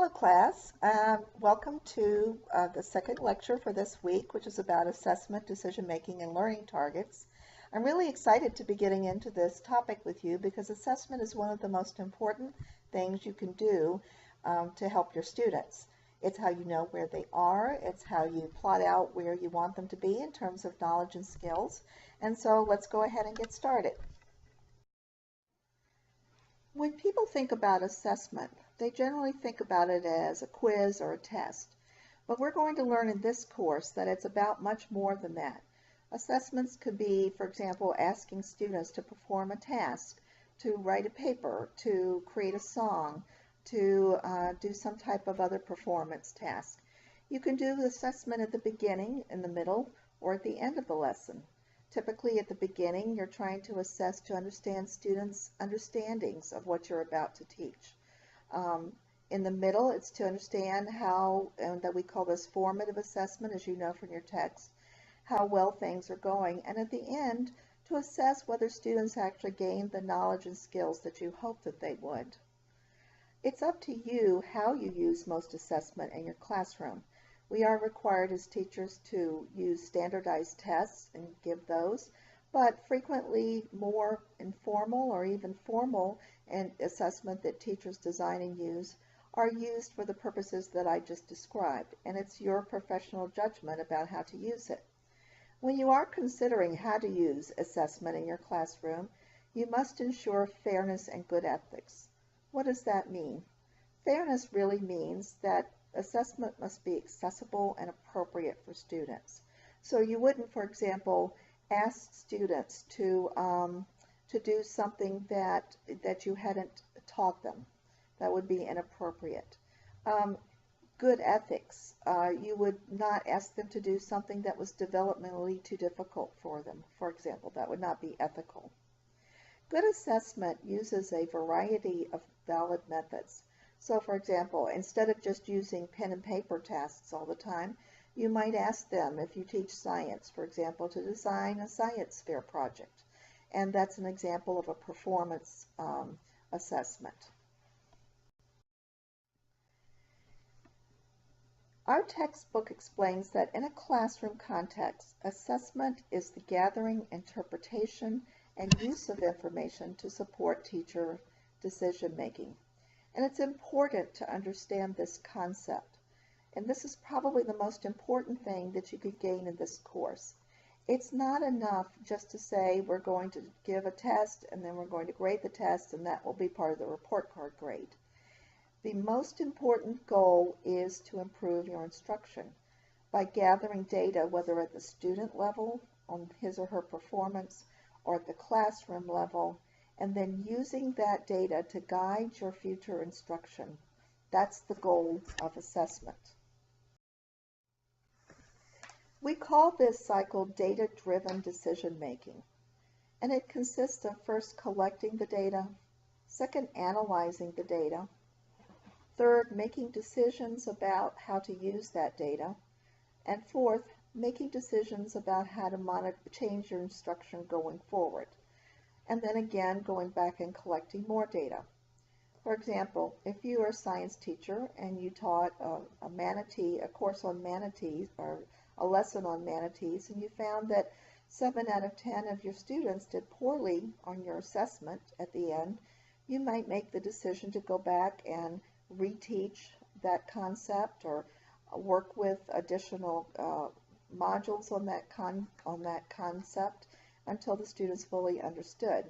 Hello class, welcome to the second lecture for this week, which is about assessment, decision making, and learning targets. I'm really excited to be getting into this topic with you because assessment is one of the most important things you can do to help your students. It's how you know where they are, it's how you plot out where you want them to be in terms of knowledge and skills. And so let's go ahead and get started. When people think about assessment, they generally think about it as a quiz or a test. But we're going to learn in this course that it's about much more than that. Assessments could be, for example, asking students to perform a task, to write a paper, to create a song, to do some type of other performance task. You can do the assessment at the beginning, in the middle, or at the end of the lesson. Typically at the beginning, you're trying to assess to understand students' understandings of what you're about to teach. In the middle, it's to understand how, and that we call this formative assessment, as you know from your text, how well things are going. And at the end, to assess whether students actually gained the knowledge and skills that you hoped that they would. It's up to you how you use most assessment in your classroom. We are required as teachers to use standardized tests and give those, but frequently more informal or even formal assessment that teachers design and use are used for the purposes that I just described, and it's your professional judgment about how to use it. When you are considering how to use assessment in your classroom, you must ensure fairness and good ethics. What does that mean? Fairness really means that assessment must be accessible and appropriate for students. So you wouldn't, for example, ask students to do something that you hadn't taught them. That would be inappropriate. Good ethics. You would not ask them to do something that was developmentally too difficult for them. For example, that would not be ethical. Good assessment uses a variety of valid methods. So, for example, instead of just using pen and paper tasks all the time, you might ask them, if you teach science, for example, to design a science fair project. And that's an example of a performance assessment. Our textbook explains that in a classroom context, assessment is the gathering, interpretation, and use of information to support teacher decision making. And it's important to understand this concept. And this is probably the most important thing that you could gain in this course. It's not enough just to say we're going to give a test and then we're going to grade the test and that will be part of the report card grade. The most important goal is to improve your instruction by gathering data, whether at the student level on his or her performance or at the classroom level, and then using that data to guide your future instruction. That's the goal of assessment. We call this cycle data-driven decision making, and it consists of first collecting the data, second analyzing the data, third making decisions about how to use that data, and fourth making decisions about how to change your instruction going forward. And then again going back and collecting more data. For example, if you are a science teacher and you taught a course on manatees or a lesson on manatees, and you found that 7 out of 10 of your students did poorly on your assessment at the end, you might make the decision to go back and reteach that concept or work with additional modules on that concept until the students fully understood.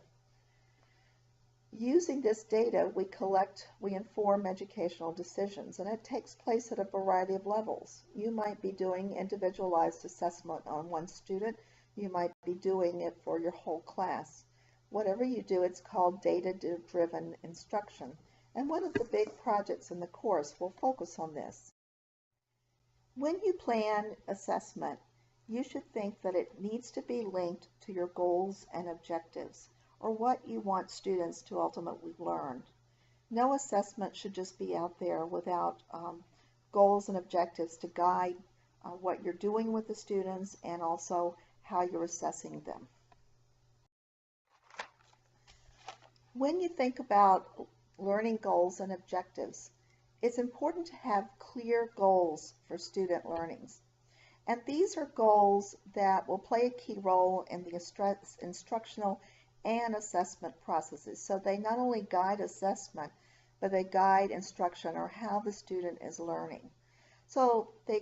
Using this data, we inform educational decisions, and it takes place at a variety of levels. You might be doing individualized assessment on one student. You might be doing it for your whole class. Whatever you do, it's called data-driven instruction. And one of the big projects in the course will focus on this. When you plan assessment, you should think that it needs to be linked to your goals and objectives, or what you want students to ultimately learn. No assessment should just be out there without goals and objectives to guide what you're doing with the students and also how you're assessing them. When you think about learning goals and objectives, it's important to have clear goals for student learnings. And these are goals that will play a key role in the instructional and assessment processes. So they not only guide assessment, but they guide instruction or how the student is learning. So they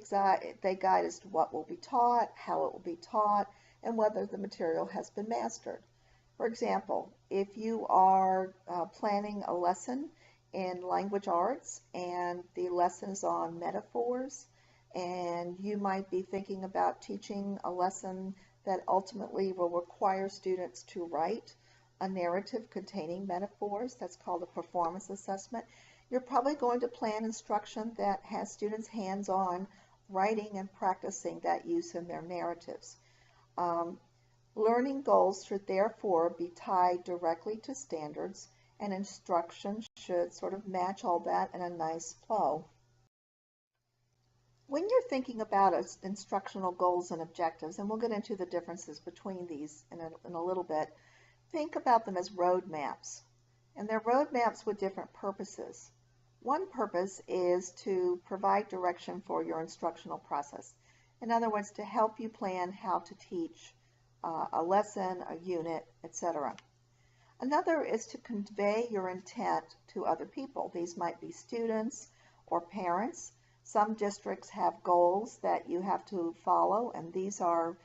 guide as to what will be taught, how it will be taught, and whether the material has been mastered. For example, if you are planning a lesson in language arts and the lesson is on metaphors, and you might be thinking about teaching a lesson that ultimately will require students to write a narrative containing metaphors, that's called a performance assessment, you're probably going to plan instruction that has students hands-on writing and practicing that use in their narratives. Learning goals should therefore be tied directly to standards, and instruction should sort of match all that in a nice flow. When you're thinking about instructional goals and objectives, and we'll get into the differences between these in a little bit, think about them as roadmaps. And they're roadmaps with different purposes. One purpose is to provide direction for your instructional process. In other words, to help you plan how to teach a lesson, a unit, etc. Another is to convey your intent to other people. These might be students or parents. Some districts have goals that you have to follow, and these are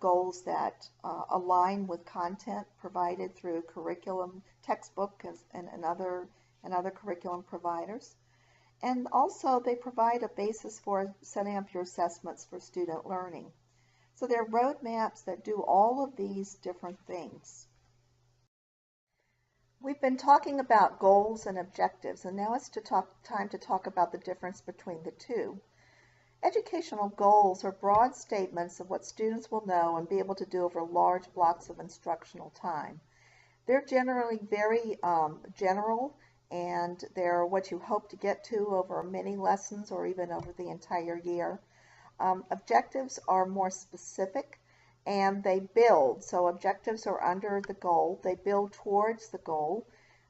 goals that align with content provided through curriculum, textbook, and other curriculum providers. And also they provide a basis for setting up your assessments for student learning. So they're roadmaps that do all of these different things. We've been talking about goals and objectives, and now it's time to talk about the difference between the two. Educational goals are broad statements of what students will know and be able to do over large blocks of instructional time. They're generally very general, and they're what you hope to get to over many lessons or even over the entire year. Objectives are more specific, and they build. So objectives are under the goal. They build towards the goal.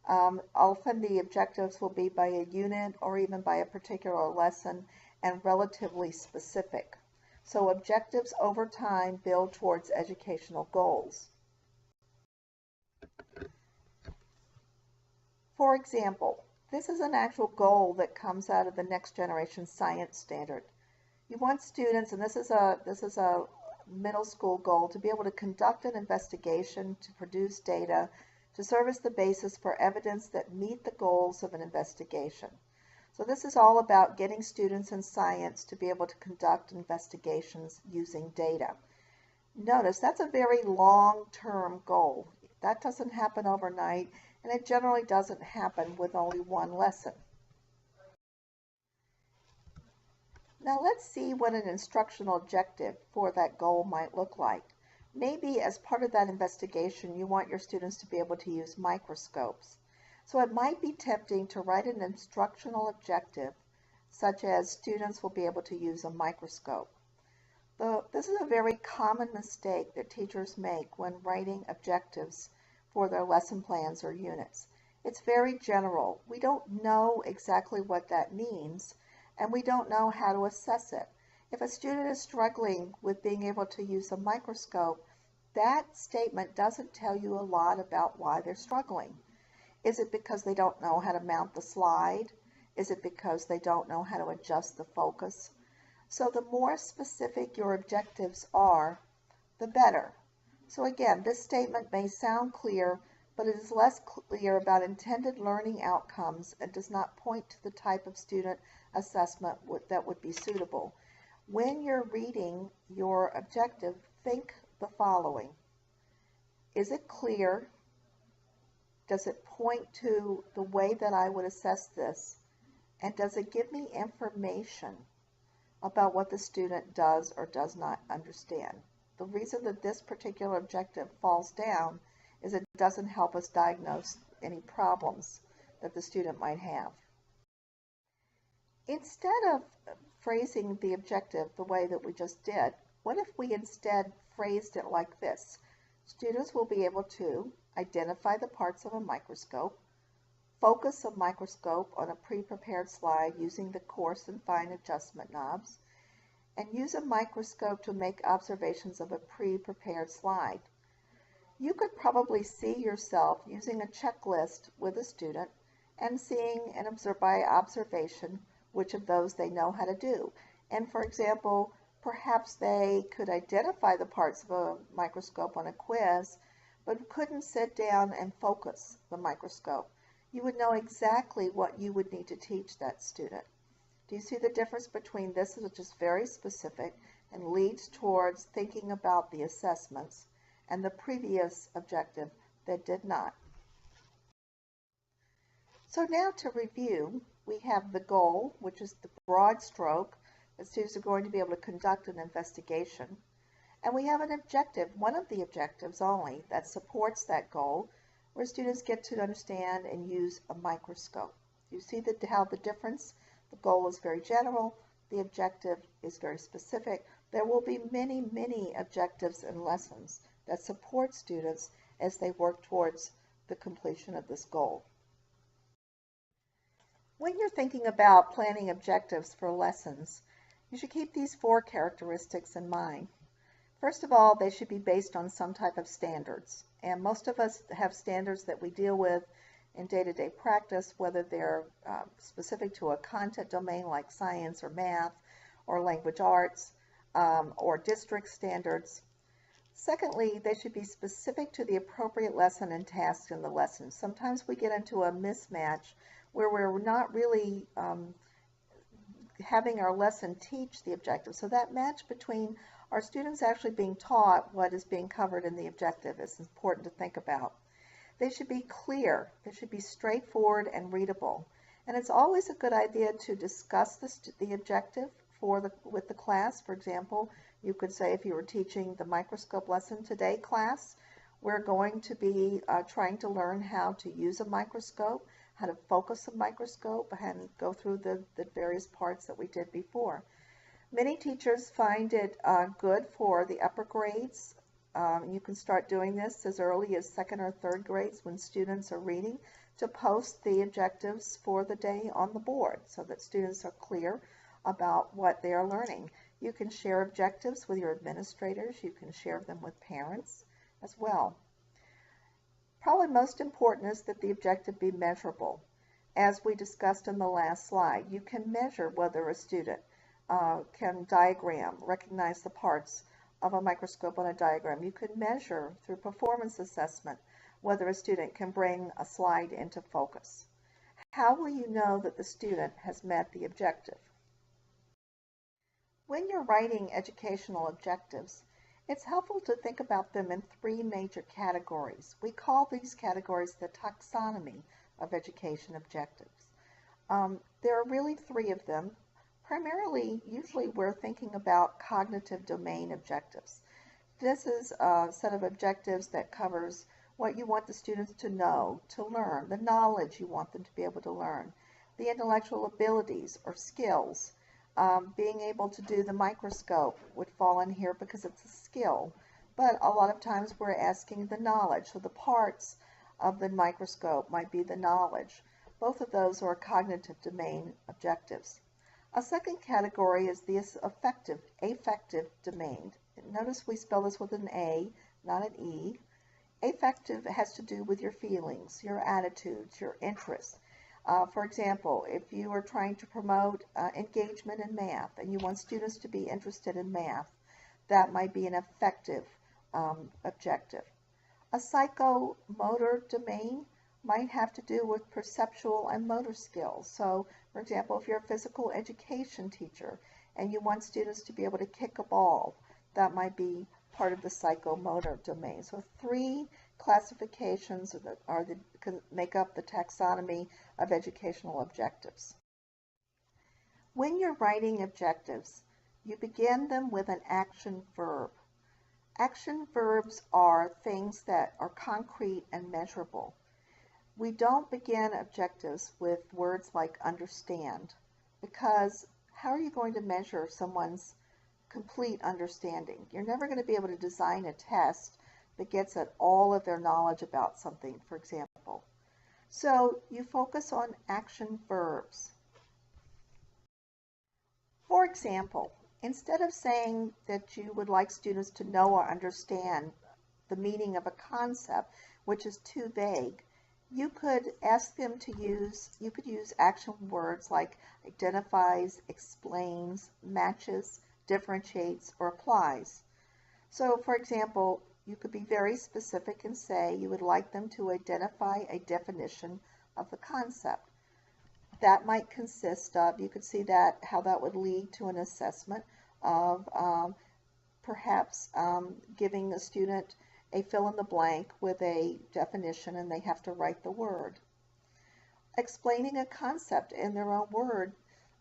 Often the objectives will be by a unit or even by a particular lesson and relatively specific. So objectives over time build towards educational goals. For example, this is an actual goal that comes out of the Next Generation Science Standard. You want students, and this is a middle school goal, to be able to conduct an investigation, to produce data, to serve as the basis for evidence that meet the goals of an investigation. So this is all about getting students in science to be able to conduct investigations using data. Notice that's a very long-term goal. That doesn't happen overnight, and it generally doesn't happen with only one lesson. Now let's see what an instructional objective for that goal might look like. Maybe as part of that investigation, you want your students to be able to use microscopes. So it might be tempting to write an instructional objective, such as students will be able to use a microscope. This is a very common mistake that teachers make when writing objectives for their lesson plans or units. It's very general. We don't know exactly what that means, and we don't know how to assess it. If a student is struggling with being able to use a microscope, that statement doesn't tell you a lot about why they're struggling. Is it because they don't know how to mount the slide? Is it because they don't know how to adjust the focus? So the more specific your objectives are, the better. So again, this statement may sound clear, but it is less clear about intended learning outcomes and does not point to the type of student assessment that would be suitable. When you're reading your objective, think the following. Is it clear? Does it point to the way that I would assess this? And does it give me information about what the student does or does not understand? The reason that this particular objective falls down is it doesn't help us diagnose any problems that the student might have. Instead of phrasing the objective the way that we just did, what if we instead phrased it like this? Students will be able to identify the parts of a microscope, focus a microscope on a pre-prepared slide using the coarse and fine adjustment knobs, and use a microscope to make observations of a pre-prepared slide. You could probably see yourself using a checklist with a student and seeing and observe by observation which of those they know how to do. And for example, perhaps they could identify the parts of a microscope on a quiz, but couldn't sit down and focus the microscope. You would know exactly what you would need to teach that student. Do you see the difference between this, which is very specific and leads towards thinking about the assessments, and the previous objective that did not? So now to review, we have the goal, which is the broad stroke that students are going to be able to conduct an investigation. And we have an objective, one of the objectives only, that supports that goal, where students get to understand and use a microscope. You see how the difference, the goal is very general, the objective is very specific. There will be many, many objectives and lessons that support students as they work towards the completion of this goal. When you're thinking about planning objectives for lessons, you should keep these 4 characteristics in mind. First of all, they should be based on some type of standards. And most of us have standards that we deal with in day-to-day practice, whether they're specific to a content domain like science or math or language arts or district standards. Secondly, they should be specific to the appropriate lesson and task in the lesson. Sometimes we get into a mismatch where we're not really having our lesson teach the objective. So that match between our students actually being taught what is being covered in the objective is important to think about. They should be clear. They should be straightforward and readable. And it's always a good idea to discuss the objective with the class. For example, you could say, if you were teaching the microscope lesson today, class, we're going to be trying to learn how to use a microscope, how to focus a microscope, and go through the various parts that we did before. Many teachers find it good for the upper grades. You can start doing this as early as 2nd or 3rd grades when students are reading, to post the objectives for the day on the board so that students are clear about what they are learning. You can share objectives with your administrators. You can share them with parents as well. Probably most important is that the objective be measurable. As we discussed in the last slide, you can measure whether a student can diagram, recognize the parts of a microscope on a diagram. You can measure through performance assessment whether a student can bring a slide into focus. How will you know that the student has met the objective? When you're writing educational objectives, it's helpful to think about them in 3 major categories. We call these categories the taxonomy of education objectives. There are really 3 of them. Primarily, usually we're thinking about cognitive domain objectives. This is a set of objectives that covers what you want the students to know, to learn, the knowledge you want them to be able to learn, the intellectual abilities or skills. Being able to do the microscope would fall in here because it's a skill, but a lot of times we're asking the knowledge. So the parts of the microscope might be the knowledge. Both of those are cognitive domain objectives. A second category is the affective domain. Notice we spell this with an A, not an E. Affective has to do with your feelings, your attitudes, your interests. For example, if you are trying to promote engagement in math and you want students to be interested in math, that might be an affective objective. A psychomotor domain might have to do with perceptual and motor skills. So, for example, if you're a physical education teacher and you want students to be able to kick a ball, that might be part of the psychomotor domain. So 3 classifications that make up the taxonomy of educational objectives. When you're writing objectives, you begin them with an action verb. Action verbs are things that are concrete and measurable. We don't begin objectives with words like understand, because how are you going to measure someone's complete understanding? You're never going to be able to design a test that gets at all of their knowledge about something, for example. So you focus on action verbs. For example, instead of saying that you would like students to know or understand the meaning of a concept, which is too vague, you could ask them to use action words like identifies, explains, matches, differentiates, or applies. So, for example, you could be very specific and say you would like them to identify a definition of the concept. That might consist of, you could see that how that would lead to an assessment of perhaps giving the student a fill in the blank with a definition and they have to write the word. Explaining a concept in their own word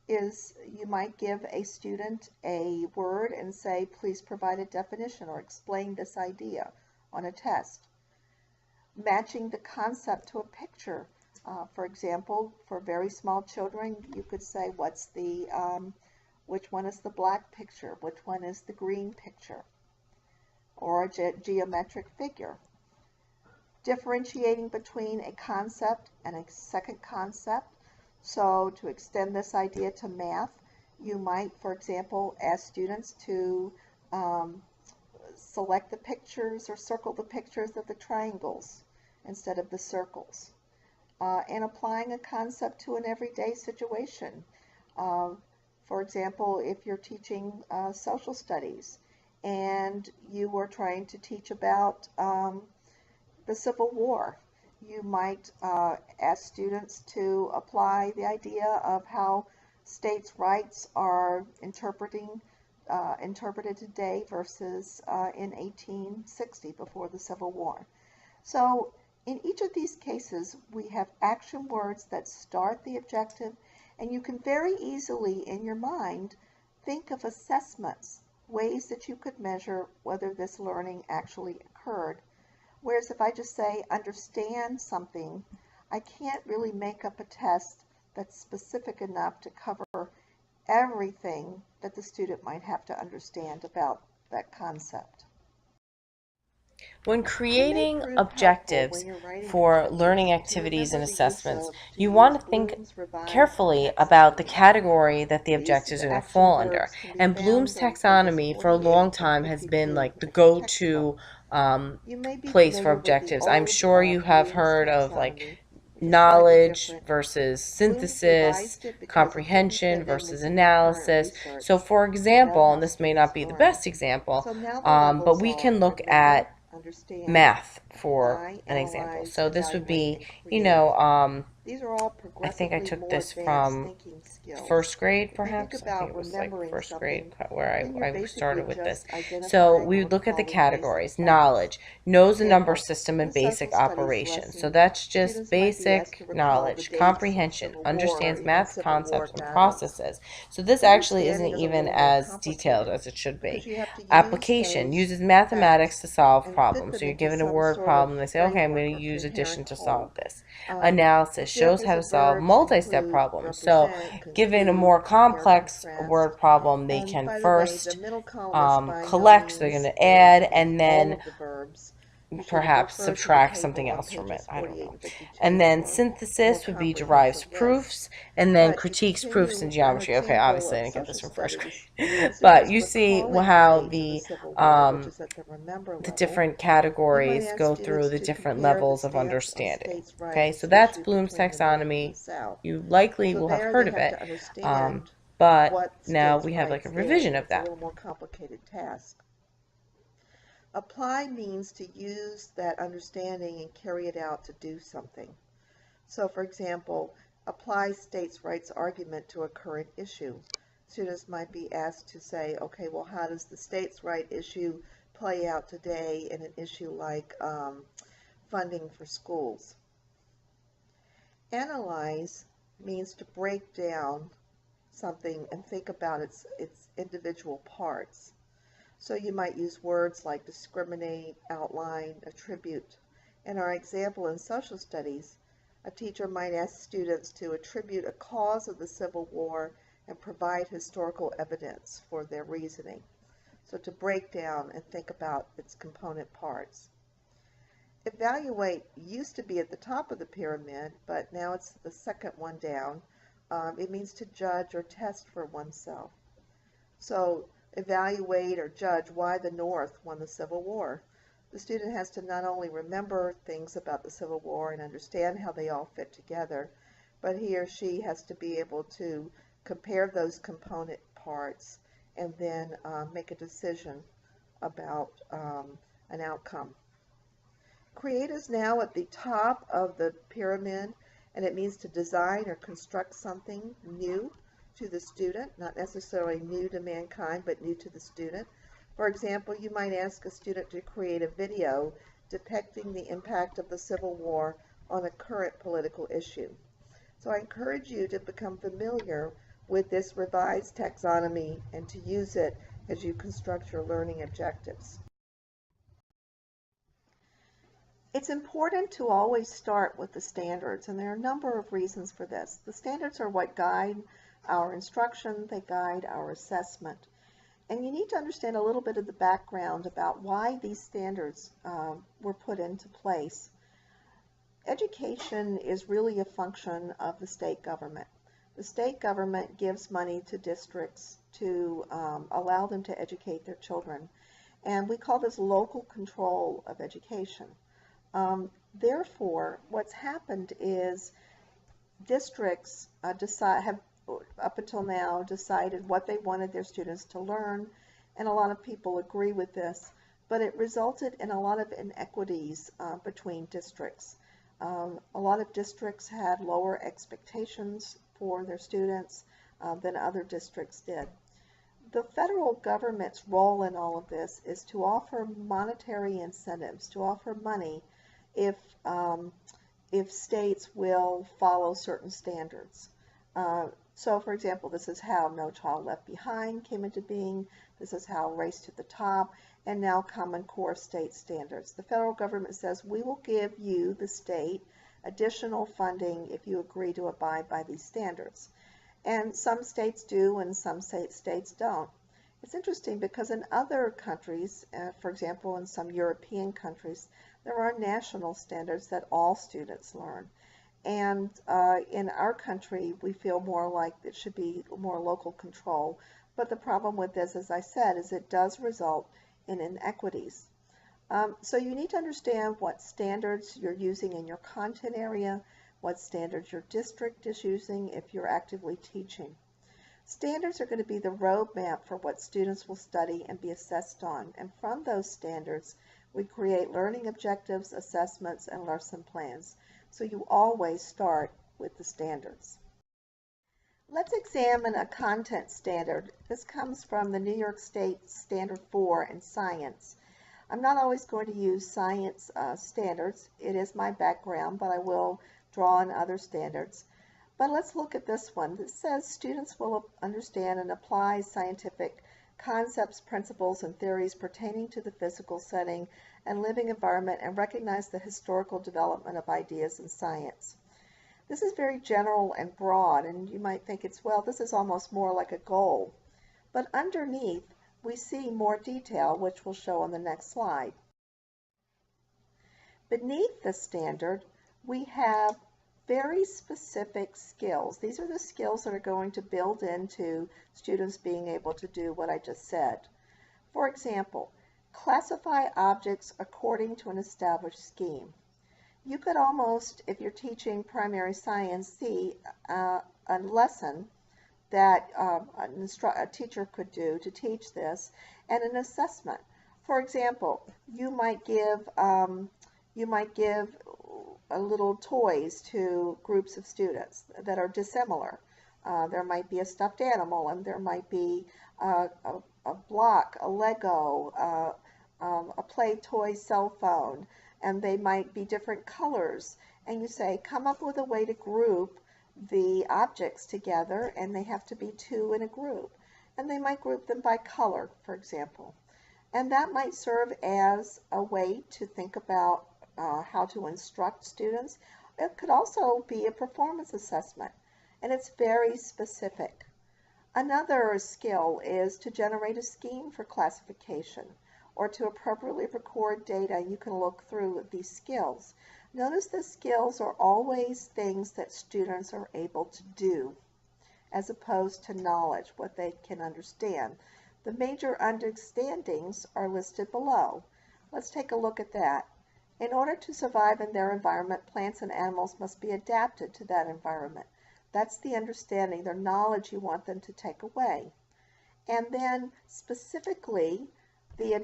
is you might give a student a word and say, please provide a definition or explain this idea on a test. Matching the concept to a picture. For example, for very small children, you could say, which one is the black picture? Which one is the green picture? Or a geometric figure. Differentiating between a concept and a second concept. So to extend this idea to math, you might, for example, ask students to select the pictures or circle the pictures of the triangles instead of the circles. And applying a concept to an everyday situation. For example, if you're teaching social studies and you were trying to teach about the Civil War, you might ask students to apply the idea of how states' rights are interpreted today versus in 1860 before the Civil War. So in each of these cases, we have action words that start the objective, and you can very easily in your mind think of assessments, ways that you could measure whether this learning actually occurred. Whereas if I just say understand something, I can't really make up a test that's specific enough to cover everything that the student might have to understand about that concept. When creating objectives for learning activities and assessments, you want to think carefully about the category that the objectives are going to fall under. And Bloom's taxonomy for a long time has been like the go-to place for objectives. I'm sure you have heard of like knowledge versus synthesis, comprehension versus analysis. So for example, and this may not be the best example, but we can look at math for an example. So this would be, I think I took this from first grade, perhaps. I think it was like first grade where I started with this. So we would look at the categories. Knowledge, knows the number system and basic operations. So that's just basic knowledge. Comprehension, understands math concepts and processes. So this actually isn't even as detailed as it should be. Application, uses mathematics to solve problems. So you're given a word problem, they say, okay, I'm going to use addition to solve this. Analysis, shows how to solve multi-step problems. So given a more complex word problem, they can first collect, so they're going to add, and then perhaps subtract something else from it. I don't know. And then synthesis would be derives proofs, and then critiques proofs in geometry. Okay, obviously I didn't get this from first grade. But you see how the different categories go through the different levels of understanding. Okay, so that's Bloom's taxonomy. You likely will have heard of it, but now we have like a revision of that. Apply means to use that understanding and carry it out to do something. So, for example, apply states' rights argument to a current issue. Students might be asked to say, okay, well, how does the states' right issue play out today in an issue like funding for schools? Analyze means to break down something and think about its individual parts. So you might use words like discriminate, outline, attribute. In our example in social studies, a teacher might ask students to attribute a cause of the Civil War and provide historical evidence for their reasoning. So to break down and think about its component parts. Evaluate used to be at the top of the pyramid, but now it's the second one down. It means to judge or test for oneself. So evaluate or judge why the North won the Civil War. The student has to not only remember things about the Civil War and understand how they all fit together, but he or she has to be able to compare those component parts and then make a decision about an outcome. Create is now at the top of the pyramid, and it means to design or construct something new to the student, not necessarily new to mankind, but new to the student. For example, you might ask a student to create a video depicting the impact of the Civil War on a current political issue. So I encourage you to become familiar with this revised taxonomy and to use it as you construct your learning objectives. It's important to always start with the standards, and there are a number of reasons for this. The standards are what guide our instruction, they guide our assessment. And you need to understand a little bit of the background about why these standards were put into place. Education is really a function of the state government. The state government gives money to districts to allow them to educate their children, and we call this local control of education. Therefore, what's happened is districts have up until now decided what they wanted their students to learn, and a lot of people agree with this, but it resulted in a lot of inequities between districts. A lot of districts had lower expectations for their students than other districts did. The federal government's role in all of this is to offer monetary incentives, to offer money if states will follow certain standards. So, for example, this is how No Child Left Behind came into being. This is how Race to the Top, and now Common Core state standards. The federal government says, we will give you, the state, additional funding if you agree to abide by these standards. And some states do, and some states don't. It's interesting because in other countries, for example, in some European countries, there are national standards that all students learn. And in our country, we feel more like it should be more local control. But the problem with this, as I said, is it does result in inequities. So you need to understand what standards you're using in your content area, what standards your district is using if you're actively teaching. Standards are going to be the roadmap for what students will study and be assessed on. And from those standards, we create learning objectives, assessments, and lesson plans. So you always start with the standards. Let's examine a content standard. This comes from the New York State Standard 4 in science. I'm not always going to use science standards. It is my background, but I will draw on other standards. But let's look at this one. It says students will understand and apply scientific concepts, principles, and theories pertaining to the physical setting and living environment and recognize the historical development of ideas in science. This is very general and broad, and you might think it's, well, this is almost more like a goal. But underneath, we see more detail, which we'll show on the next slide. Beneath the standard, we have very specific skills. These are the skills that are going to build into students being able to do what I just said. For example, classify objects according to an established scheme. You could almost, if you're teaching primary science, see a lesson that a teacher could do to teach this, and an assessment. For example, you might give little toys to groups of students that are dissimilar. There might be a stuffed animal, and there might be a block, a Lego, a play toy cell phone, and they might be different colors. And you say, come up with a way to group the objects together, and they have to be two in a group. And they might group them by color, for example. And that might serve as a way to think about how to instruct students. It could also be a performance assessment, and it's very specific. Another skill is to generate a scheme for classification. or to appropriately record data, you can look through these skills. Notice the skills are always things that students are able to do, as opposed to knowledge, what they can understand. The major understandings are listed below. Let's take a look at that. In order to survive in their environment, plants and animals must be adapted to that environment. That's the understanding, their knowledge you want them to take away. And then specifically, the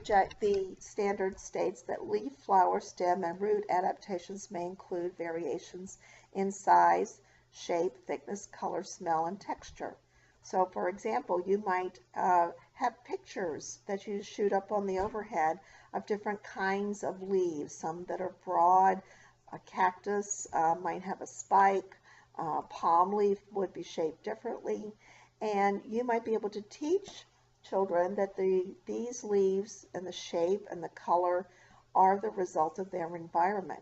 standard states that leaf, flower, stem, and root adaptations may include variations in size, shape, thickness, color, smell, and texture. So for example, you might have pictures that you shoot up on the overhead of different kinds of leaves, some that are broad. A cactus might have a spike. Palm leaf would be shaped differently. And you might be able to teach children that these leaves and the shape and the color are the result of their environment.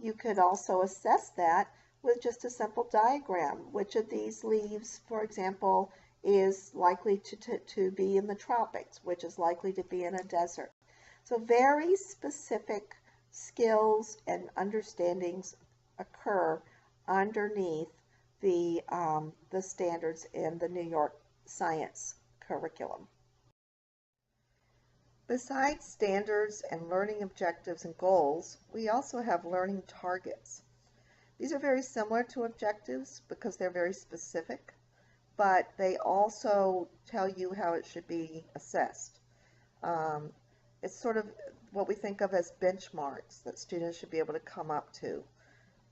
You could also assess that with just a simple diagram. Which of these leaves, for example, is likely to be in the tropics, which is likely to be in a desert. So very specific skills and understandings occur underneath the standards in the New York Science curriculum. Besides standards and learning objectives and goals, we also have learning targets. These are very similar to objectives because they're very specific, but they also tell you how it should be assessed. It's sort of what we think of as benchmarks that students should be able to come up to.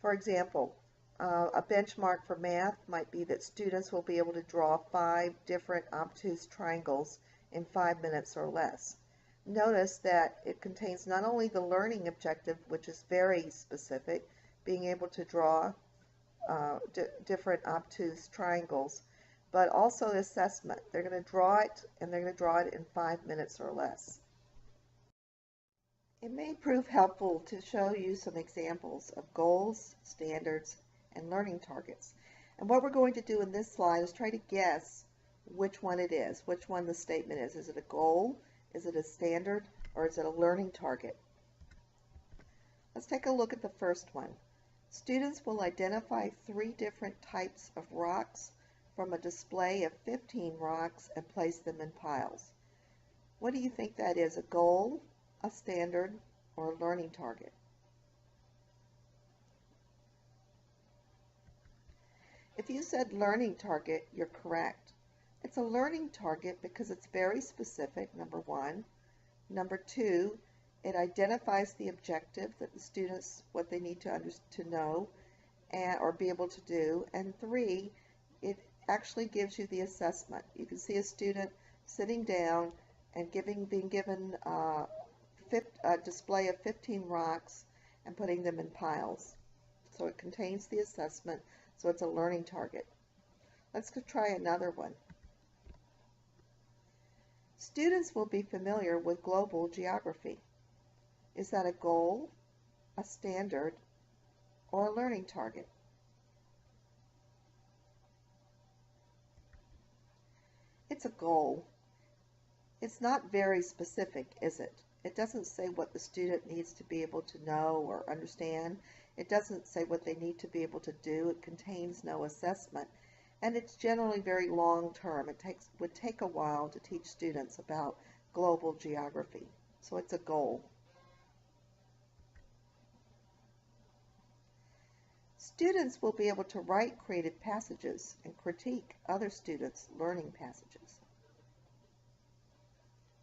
For example, a benchmark for math might be that students will be able to draw 5 different obtuse triangles in 5 minutes or less. Notice that it contains not only the learning objective, which is very specific, being able to draw different obtuse triangles, but also assessment. They're going to draw it, and they're going to draw it in 5 minutes or less. It may prove helpful to show you some examples of goals, standards, and learning targets. And what we're going to do in this slide is try to guess which one it is, which one the statement is. Is it a goal? Is it a standard? Or is it a learning target? Let's take a look at the first one. Students will identify 3 different types of rocks from a display of 15 rocks and place them in piles. What do you think that is, a goal, a standard, or a learning target? If you said learning target, you're correct. It's a learning target because it's very specific, number 1. Number 2, it identifies the objective that the students, what they need to know or be able to do. And 3, it actually gives you the assessment. You can see a student sitting down and being given a display of 15 rocks and putting them in piles. So it contains the assessment, so it's a learning target. Let's go try another one. Students will be familiar with global geography. Is that a goal, a standard, or a learning target? It's a goal. It's not very specific, is it? It doesn't say what the student needs to be able to know or understand. It doesn't say what they need to be able to do. It contains no assessment. And it's generally very long term. It would take a while to teach students about global geography. So it's a goal. Students will be able to write creative passages and critique other students' learning passages.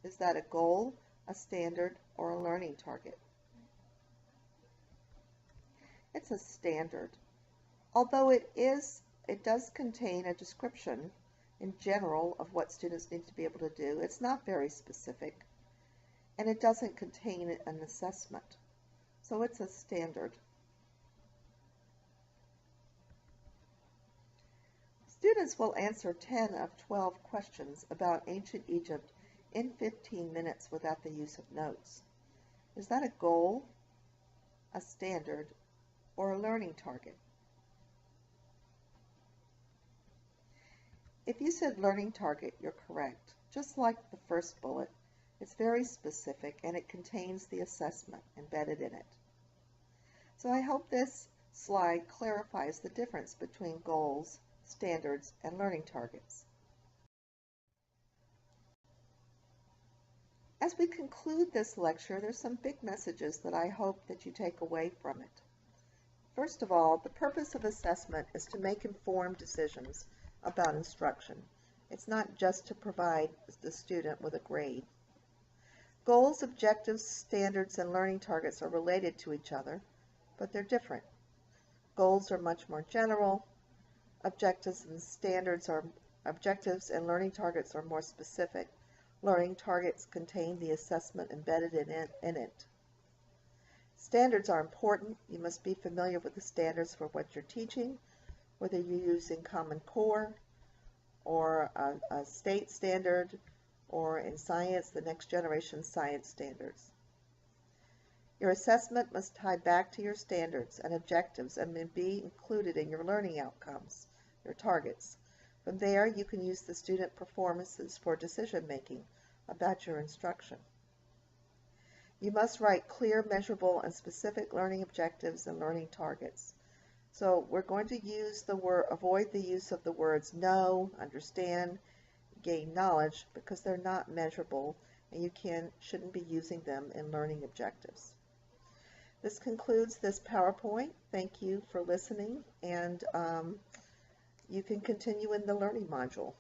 Is that a goal, a standard, or a learning target? It's a standard. Although it does contain a description in general of what students need to be able to do. It's not very specific, and it doesn't contain an assessment. So it's a standard. Students will answer 10 of 12 questions about ancient Egypt in 15 minutes without the use of notes. Is that a goal, a standard, or a learning target? If you said learning target, you're correct. Just like the first bullet, It's very specific and it contains the assessment embedded in it. So I hope this slide clarifies the difference between goals, standards, and learning targets. As we conclude this lecture, there's some big messages that I hope that you take away from it. First of all, the purpose of assessment is to make informed decisions about instruction. It's not just to provide the student with a grade. Goals, objectives, standards, and learning targets are related to each other, but they're different. Goals are much more general. Objectives and learning targets are more specific. Learning targets contain the assessment embedded in it. Standards are important. You must be familiar with the standards for what you're teaching, whether you're using Common Core or a state standard, or in science, the next generation science standards. Your assessment must tie back to your standards and objectives and be included in your learning outcomes, your targets. From there, you can use the student performances for decision making about your instruction. You must write clear, measurable, and specific learning objectives and learning targets. So we're going to avoid the use of the words know, understand, gain knowledge, because they're not measurable and you shouldn't be using them in learning objectives. This concludes this PowerPoint. Thank you for listening, and you can continue in the learning module.